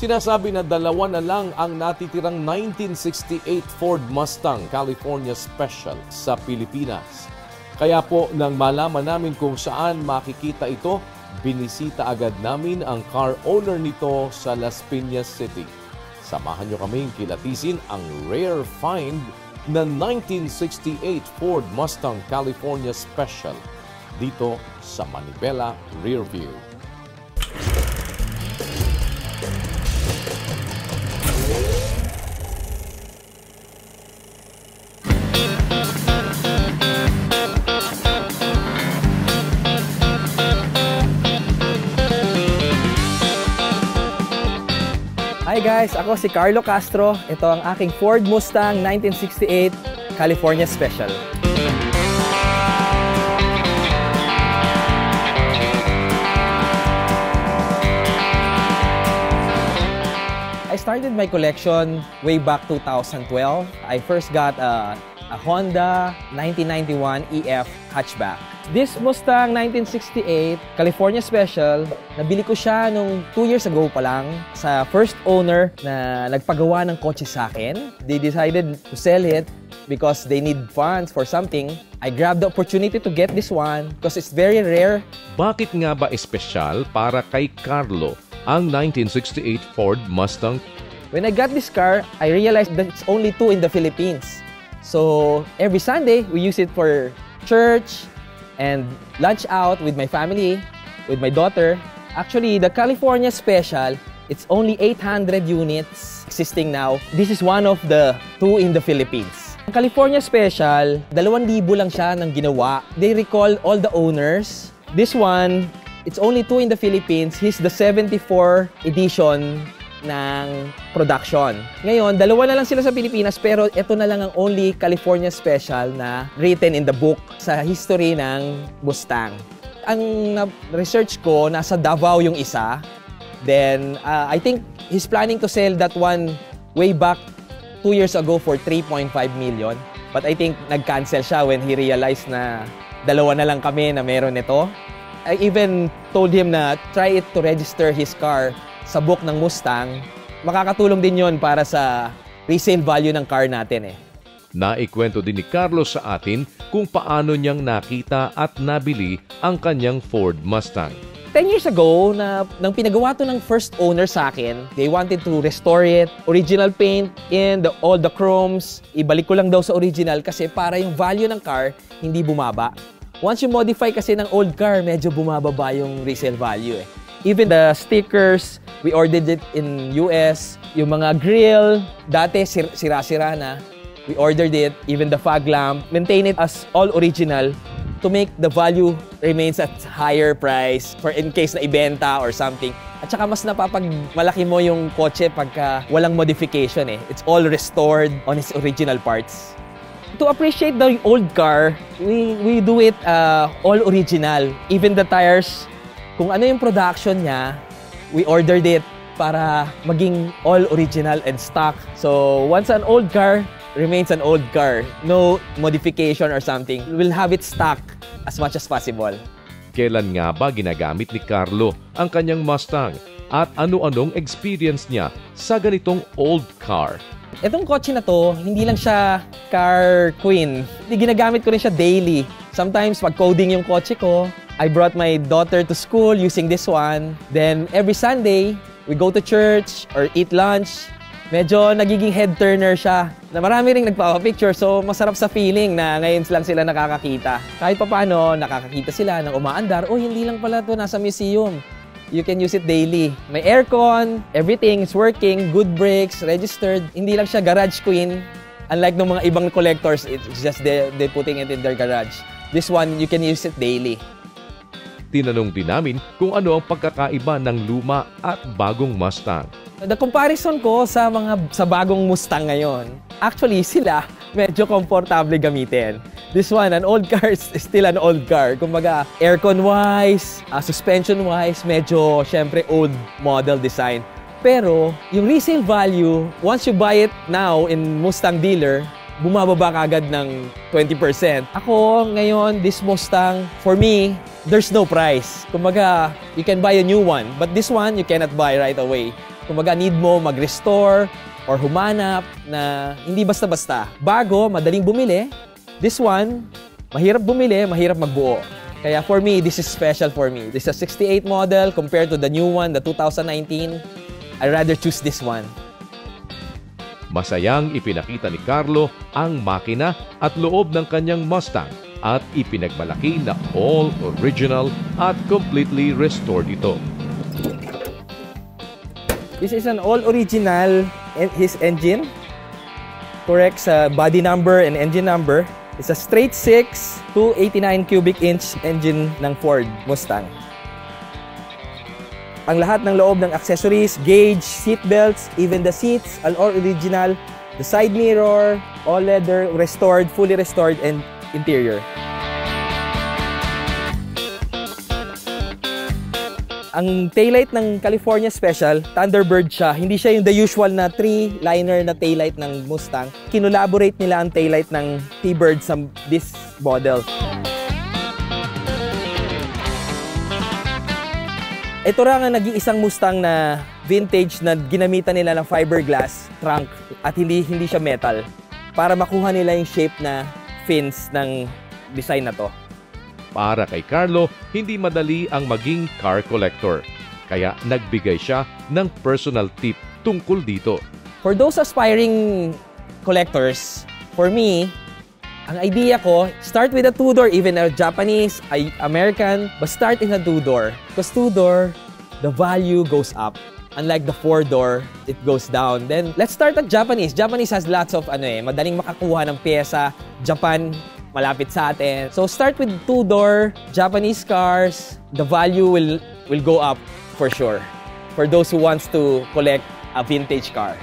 Sinasabi na dalawa na lang ang natitirang 1968 Ford Mustang California Special sa Pilipinas. Kaya po nang malaman namin kung saan makikita ito, binisita agad namin ang car owner nito sa Las Piñas City. Samahan nyo kaming kilatisin ang rare find na 1968 Ford Mustang California Special dito sa Manibela Rearview. Hi guys, ako si Carlo Castro. Ito ang aking Ford Mustang 1968 California Special. I started my collection way back 2012. I first got a Honda 1991 EF hatchback. This Mustang 1968 California Special, nabili ko siya nung 2 years ago pa lang sa first owner na nagpagawa ng kotse sa akin. They decided to sell it because they need funds for something. I grabbed the opportunity to get this one because it's very rare. Bakit nga ba espesyal para kay Carlo ang 1968 Ford Mustang? When I got this car, I realized that it's only 2 in the Philippines. So every Sunday, we use it for church and lunch out with my family, with my daughter. Actually, the California Special, it's only 800 units existing now. This is one of the 2 in the Philippines. Ang California Special, 2,000 lang siya ng ginawa. They recall all the owners. This one, it's only 2 in the Philippines. He's the 74 edition ng production. Ngayon, 2 na lang sila sa Pilipinas pero ito na lang ang only California Special na written in the book sa history ng Mustang. Ang research ko, nasa Davao yung isa. Then, I think he's planning to sell that one way back 2 years ago for 3.5 million. But I think nag-cancel siya when he realized na 2 na lang kami na meron nito. I even told him na try it to register his car sa book ng Mustang. Makakatulong din yon para sa resale value ng car natin eh. Naikwento din ni Carlos sa atin kung paano niyang nakita at nabili ang kanyang Ford Mustang. 10 years ago, nang pinagawa to ng first owner sa akin, they wanted to restore it, original paint and all the chromes. Ibalik ko lang daw sa original kasi para yung value ng car hindi bumaba. Once you modify kasi ng old car, medyo bumababa yung resale value eh. Even the stickers, we ordered it in US. Yung mga grill, dati sira-sira na. We ordered it, even the fog lamp. Maintain it as all original to make the value remains at higher price for in case na ibenta or something. At saka mas napapagmalaki mo yung kotse pagka walang modification eh. It's all restored on its original parts. To appreciate the old car, we do it all original. Even the tires, kung ano yung production niya, we ordered it para maging all original and stock. So once an old car remains an old car, no modification or something, we'll have it stock as much as possible. Kailan nga ba ginagamit ni Carlo ang kanyang Mustang at ano-anong experience niya sa ganitong old car? Itong kotse na to, hindi lang siya car queen. Ginagamit ko rin siya daily. Sometimes pag coding yung kotse ko, I brought my daughter to school using this one. Then every Sunday, we go to church or eat lunch. Medyo nagiging head turner siya. Na marami ring nagpapapicture, so masarap sa feeling na ngayon lang sila nakakakita. Kahit papaano, nakakakita sila ng umaandar. Oh, hindi lang pala to nasa museum. You can use it daily. May aircon, everything is working, good brakes, registered. Hindi lang siya garage queen. Unlike ng mga ibang collectors, it's just they're putting it in their garage. This one, you can use it daily. Tinanong din namin kung ano ang pagkakaiba ng luma at bagong Mustang. The comparison ko sa bagong Mustang ngayon, actually sila medyo komportable gamitin. This one, an old car is still an old car. Kumbaga, aircon-wise, suspension-wise, medyo syempre old model design. Pero yung resale value, once you buy it now in Mustang dealer, bumababa kagad ng 20%. Ako ngayon, this Mustang, for me, there's no price. Kumbaga, you can buy a new one, but this one, you cannot buy right away. kumbaga need mo mag-restore or humanap na hindi basta-basta. Bago, madaling bumili. This one, mahirap bumili, mahirap magbuo. Kaya for me, this is special for me. This is a 68 model compared to the new one, the 2019. I'd rather choose this one. Masayang ipinakita ni Carlo ang makina at loob ng kanyang Mustang at ipinagmalaki na all original at completely restored ito. This is an all original his engine. Correct sa body number and engine number. It's a straight 6 289 cubic inch engine ng Ford Mustang. Ang lahat ng loob ng accessories, gauge, seat belts, even the seats, all original. The side mirror, all leather, restored, fully restored, and interior. Ang taillight ng California Special, Thunderbird siya. Hindi siya yung the usual na 3-liner na taillight ng Mustang. Kinolaborate nila ang taillight ng T-Bird sa this model. Ito ra nga nag-iisang Mustang na vintage na ginamitan nila ng fiberglass trunk at hindi siya metal para makuha nila yung shape na fins ng design na to. Para kay Carlo, hindi madali ang maging car collector. Kaya nagbigay siya ng personal tip tungkol dito. For those aspiring collectors, for me, ang idea ko, start with a two-door, even a Japanese, American, but start in a two-door. Because two-door, the value goes up. Unlike the four-door, it goes down. Then, let's start at Japanese. Japanese has lots of, madaling makakuha ng pyesa. Japan, malapit sa atin. So, start with two-door, Japanese cars. The value will go up for sure. For those who wants to collect a vintage car.